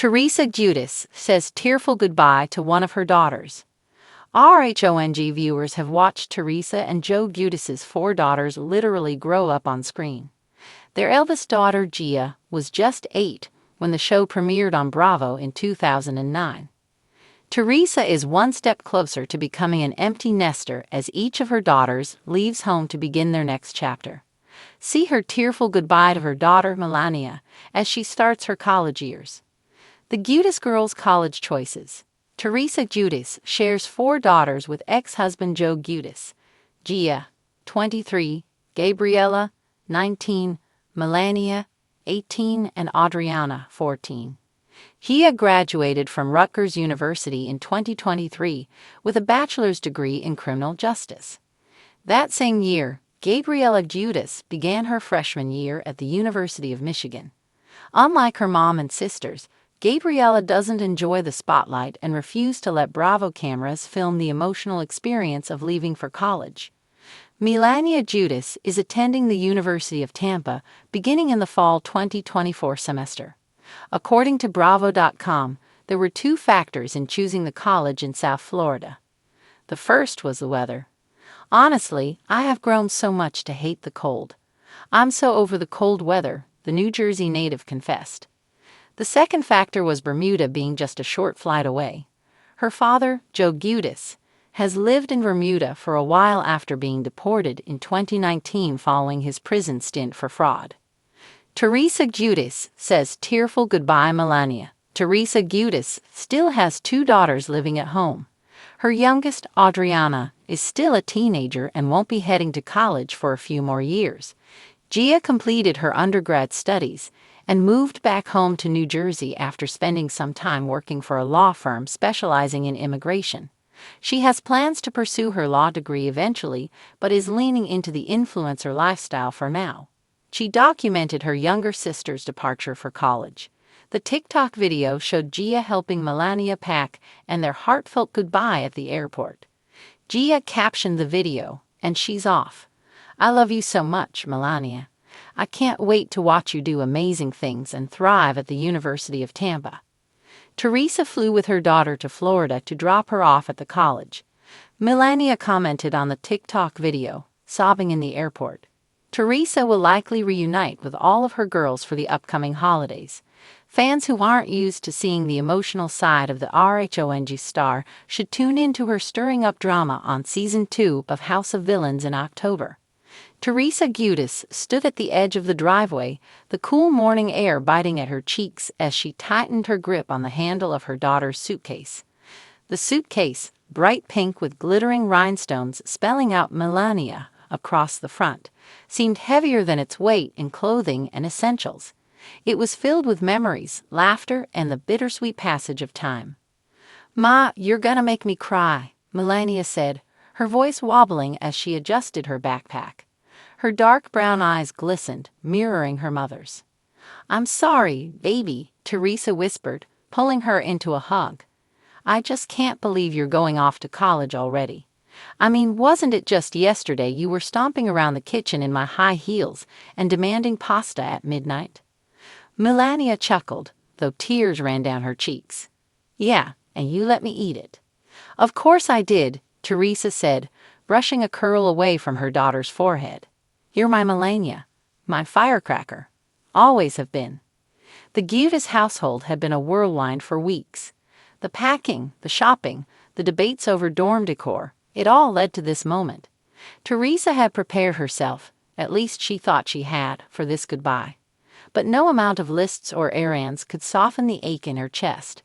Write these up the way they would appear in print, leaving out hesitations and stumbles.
Teresa Giudice says tearful goodbye to one of her daughters. RHONG viewers have watched Teresa and Joe Giudice's 4 daughters literally grow up on screen. Their eldest daughter, Gia, was just 8 when the show premiered on Bravo in 2009. Teresa is one step closer to becoming an empty nester as each of her daughters leaves home to begin their next chapter. See her tearful goodbye to her daughter Melania as she starts her college years. The Giudice girls' college choices. Teresa Giudice shares 4 daughters with ex-husband Joe Giudice: Gia, 23, Gabriella, 19, Melania, 18, and Adriana, 14. Gia graduated from Rutgers University in 2023 with a bachelor's degree in criminal justice. That same year, Gabriella Giudice began her freshman year at the University of Michigan. Unlike her mom and sisters, Gabriella doesn't enjoy the spotlight and refused to let Bravo cameras film the emotional experience of leaving for college. Melania Giudice is attending the University of Tampa beginning in the fall 2024 semester. According to Bravo.com, there were 2 factors in choosing the college in South Florida. The first was the weather. "Honestly, I have grown so much to hate the cold. I'm so over the cold weather," the New Jersey native confessed. The second factor was Bermuda being just a short flight away. Her father, Joe Giudice, has lived in Bermuda for a while after being deported in 2019 following his prison stint for fraud. Teresa Giudice says tearful goodbye Melania. Teresa Giudice still has 2 daughters living at home. Her youngest, Adriana, is still a teenager and won't be heading to college for a few more years. Gia completed her undergrad studies and moved back home to New Jersey after spending some time working for a law firm specializing in immigration. She has plans to pursue her law degree eventually, but is leaning into the influencer lifestyle for now. She documented her younger sister's departure for college. The TikTok video showed Gia helping Melania pack and their heartfelt goodbye at the airport. Gia captioned the video, "And she's off. I love you so much, Melania. I can't wait to watch you do amazing things and thrive at the University of Tampa." Teresa flew with her daughter to Florida to drop her off at the college. Melania commented on the TikTok video, sobbing in the airport. Teresa will likely reunite with all of her girls for the upcoming holidays. Fans who aren't used to seeing the emotional side of the RHONG star should tune in to her stirring-up drama on Season 2 of House of Villains in October. Teresa Giudice stood at the edge of the driveway, the cool morning air biting at her cheeks as she tightened her grip on the handle of her daughter's suitcase. The suitcase, bright pink with glittering rhinestones spelling out Melania across the front, seemed heavier than its weight in clothing and essentials. It was filled with memories, laughter, and the bittersweet passage of time. "Ma, you're gonna make me cry," Melania said, her voice wobbling as she adjusted her backpack. Her dark brown eyes glistened, mirroring her mother's. "I'm sorry, baby," Teresa whispered, pulling her into a hug. "I just can't believe you're going off to college already. I mean, wasn't it just yesterday you were stomping around the kitchen in my high heels and demanding pasta at midnight?" Melania chuckled, though tears ran down her cheeks. "Yeah, and you let me eat it." "Of course I did," Teresa said, brushing a curl away from her daughter's forehead. "You're my Melania, my firecracker. Always have been." The Giudice household had been a whirlwind for weeks. The packing, the shopping, the debates over dorm decor, it all led to this moment. Teresa had prepared herself, at least she thought she had, for this goodbye. But no amount of lists or errands could soften the ache in her chest.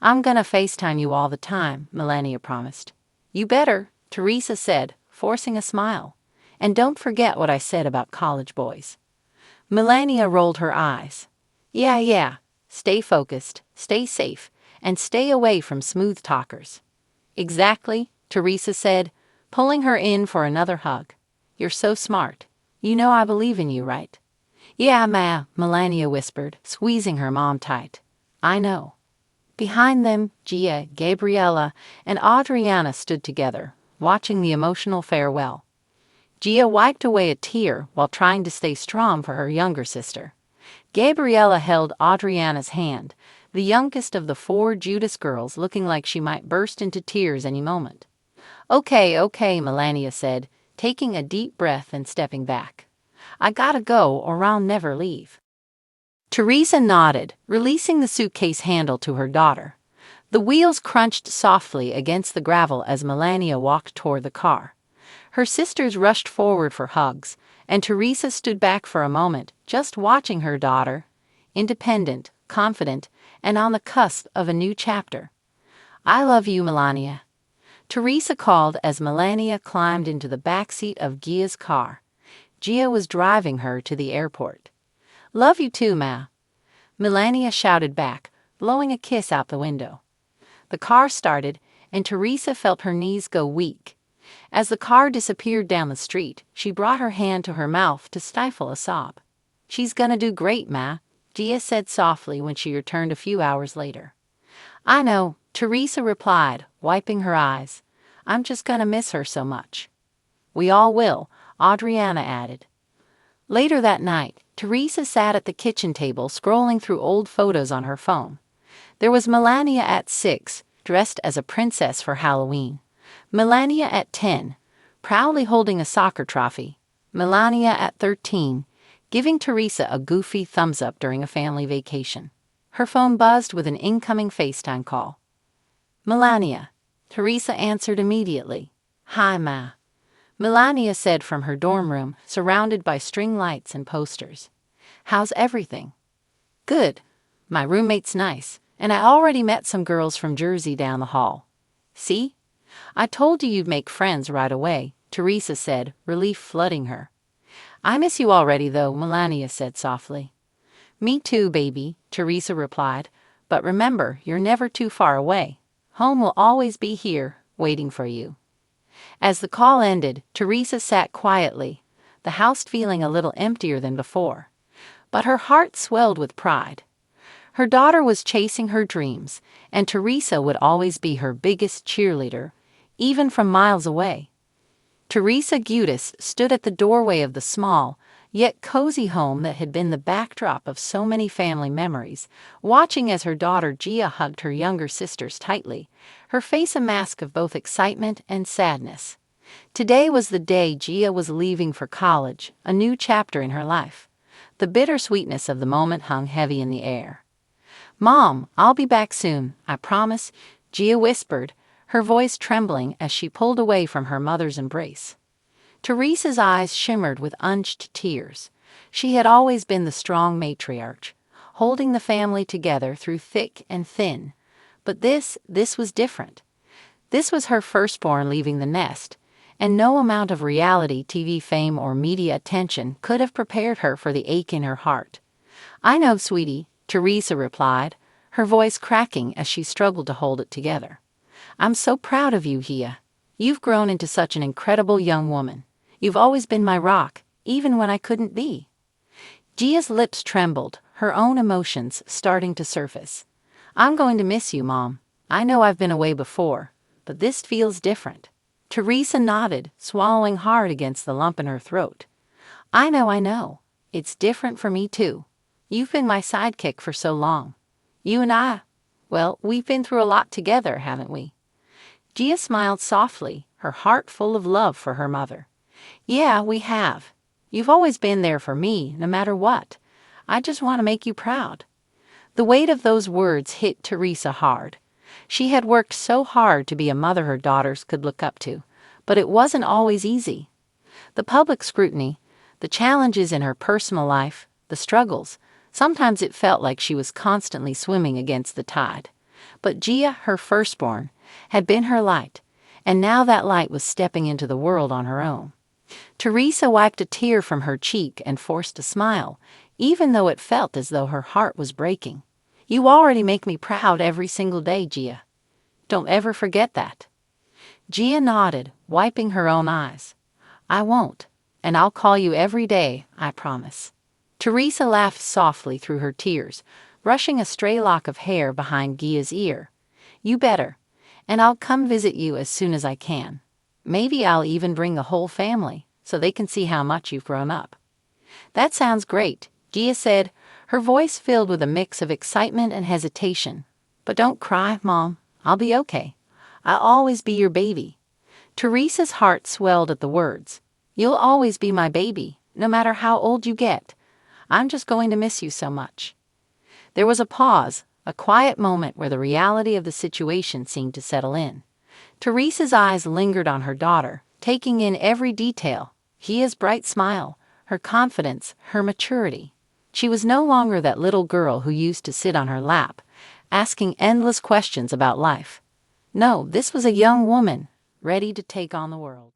"I'm gonna FaceTime you all the time," Melania promised. "You better," Teresa said, forcing a smile. "And don't forget what I said about college boys." Melania rolled her eyes. Yeah. Stay focused, stay safe, and stay away from smooth talkers." "Exactly," Teresa said, pulling her in for another hug. "You're so smart. You know I believe in you, right?" "Yeah, Ma," Melania whispered, squeezing her mom tight. "I know." Behind them, Gia, Gabriella, and Adriana stood together, watching the emotional farewell. Gia wiped away a tear while trying to stay strong for her younger sister. Gabriella held Adriana's hand, the youngest of the four Giudice girls, looking like she might burst into tears any moment. Okay, Melania said, taking a deep breath and stepping back. I gotta go or I'll never leave. Teresa nodded, releasing the suitcase handle to her daughter. The wheels crunched softly against the gravel as Melania walked toward the car. Her sisters rushed forward for hugs, and Teresa stood back for a moment, just watching her daughter, independent, confident, and on the cusp of a new chapter. I love you, Melania, Teresa called as Melania climbed into the backseat of Gia's car. Gia was driving her to the airport. Love you too, Ma, Melania shouted back, blowing a kiss out the window. The car started, and Teresa felt her knees go weak. As the car disappeared down the street, she brought her hand to her mouth to stifle a sob. She's gonna do great, Ma, Gia said softly when she returned a few hours later. I know, Teresa replied, wiping her eyes. I'm just gonna miss her so much. We all will, Adriana added. Later that night, Teresa sat at the kitchen table scrolling through old photos on her phone. There was Melania at 6, dressed as a princess for Halloween. Melania at 10, proudly holding a soccer trophy. Melania at 13, giving Teresa a goofy thumbs up during a family vacation. Her phone buzzed with an incoming FaceTime call. Melania, Teresa answered immediately. Hi, Ma, Melania said from her dorm room, surrounded by string lights and posters. How's everything? Good. My roommate's nice, and I already met some girls from Jersey down the hall. See? I told you you'd make friends right away, Teresa said, relief flooding her. I miss you already though, Melania said softly. Me too, baby, Teresa replied, but remember, you're never too far away. Home will always be here, waiting for you. As the call ended, Teresa sat quietly, the house feeling a little emptier than before. But her heart swelled with pride. Her daughter was chasing her dreams, and Teresa would always be her biggest cheerleader, even from miles away. Teresa Giudice stood at the doorway of the small, yet cozy home that had been the backdrop of so many family memories, watching as her daughter Gia hugged her younger sisters tightly, her face a mask of both excitement and sadness. Today was the day Gia was leaving for college, a new chapter in her life. The bittersweetness of the moment hung heavy in the air. Mom, I'll be back soon, I promise, Gia whispered, her voice trembling as she pulled away from her mother's embrace. Teresa's eyes shimmered with unshed tears. She had always been the strong matriarch, holding the family together through thick and thin. But this was different. This was her firstborn leaving the nest, and no amount of reality TV fame or media attention could have prepared her for the ache in her heart. I know, sweetie, Teresa replied, her voice cracking as she struggled to hold it together. I'm so proud of you, Gia. You've grown into such an incredible young woman. You've always been my rock, even when I couldn't be. Gia's lips trembled, her own emotions starting to surface. I'm going to miss you, Mom. I know I've been away before, but this feels different. Teresa nodded, swallowing hard against the lump in her throat. I know. It's different for me too. You've been my sidekick for so long. You and I, well, we've been through a lot together, haven't we? Gia smiled softly, her heart full of love for her mother. Yeah, we have. You've always been there for me, no matter what. I just want to make you proud. The weight of those words hit Teresa hard. She had worked so hard to be a mother her daughters could look up to, but it wasn't always easy. The public scrutiny, the challenges in her personal life, the struggles, sometimes it felt like she was constantly swimming against the tide. But Gia, her firstborn, had been her light, and now that light was stepping into the world on her own. Teresa wiped a tear from her cheek and forced a smile, even though it felt as though her heart was breaking. You already make me proud every single day, Gia. Don't ever forget that. Gia nodded, wiping her own eyes. I won't, and I'll call you every day, I promise. Teresa laughed softly through her tears, brushing a stray lock of hair behind Gia's ear. You better, and I'll come visit you as soon as I can. Maybe I'll even bring the whole family, so they can see how much you've grown up. That sounds great, Gia said, her voice filled with a mix of excitement and hesitation. "But don't cry, Mom. I'll be okay. I'll always be your baby." Teresa's heart swelled at the words. "You'll always be my baby, no matter how old you get. I'm just going to miss you so much." There was a pause, a quiet moment where the reality of the situation seemed to settle in. Teresa's eyes lingered on her daughter, taking in every detail: Kia's bright smile, her confidence, her maturity. She was no longer that little girl who used to sit on her lap, asking endless questions about life. No, this was a young woman, ready to take on the world.